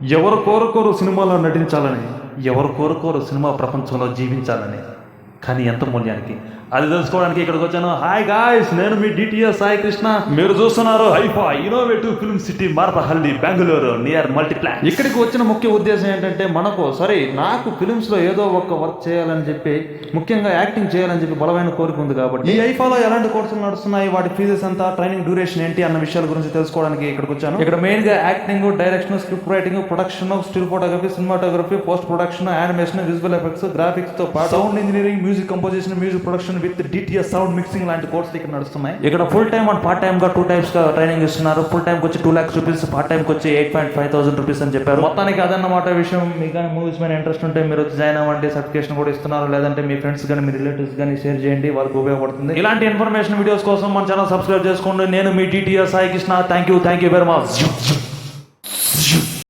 ఎవరు కోరుకోరు సినిమాలో నటించాలని, ఎవరు కోరుకోరు సినిమా ప్రపంచంలో జీవించాలని, కానీ ఎంత మూల్యానికి? అది తెలుసుకోవడానికి ఇక్కడికి వచ్చాను. హాయ్ గాయ్స్, నేను మీ డిటిఎస్ సాయి కృష్ణ. మీరు చూస్తున్నారు Haifa innovative film city Marpahalli, Bengaluru near multiplan. ఇక్కడికి వచ్చిన ముఖ్య ఉద్దేశం ఏంటంటే నాకు ఫిల్మ్స్ లో ఏదో ఒక వర్క్ చేయాలని చెప్పి, ముఖ్యంగా యాక్టింగ్ చేయాలని చెప్పి బలమైన కోరిక ఉంది. కాబట్టి ఈ హైఫాలో ఎలాంటి కోర్సులు నడుస్తున్నాయి, వాటి ఫీజెస్ ఎంత, ట్రైనింగ్ డ్యూరేషన్ ఏంటి అన్న విషయాల గురించి తెలుసుకోవడానికి ఇక్కడికి వచ్చాను. ఇక్కడ మెయిన్ గా acting, direction, script writing, production, still photography, cinematography, post production, animation, visual effects, graphics తో పాటు sound engineering, music composition, music production with DTS sound mixing లాంటి కోర్సులు ఇక్కడ నడుస్తున్నాయి. ఇక్కడ full time and part time గా 2 టైప్స్ గా ట్రైనింగ్ ఇస్తున్నారు. ఫుల్ టైం వచ్చి 2 lakhs రూపీస్, పార్ట్ టైం వచ్చి 8,500 రూపీస్ అని చెప్పారు. మొత్తానికి అదన్నమాట విషయం. మీకు కానీ మూవీస్ మీద ఇంట్రెస్ట్ ఉంటే మీరు జాయిన్ అవ్వండి. సర్టిఫికేషన్ కూడా ఇస్తున్నారు. లేదంటే మీ ఫ్రెండ్స్ కానీ మీ రిలేటివ్స్ కానీ షేర్ చేయండి, వాళ్ళకి ఉపయోగపడుతుంది. ఇలాంటి ఇన్ఫర్మేషన్ వీడియోస్ కోసం మన ఛానల్ సబ్స్క్రైబ్ చేసుకోండి. నేను మీ DTS Sai Krishna. Thank you very much.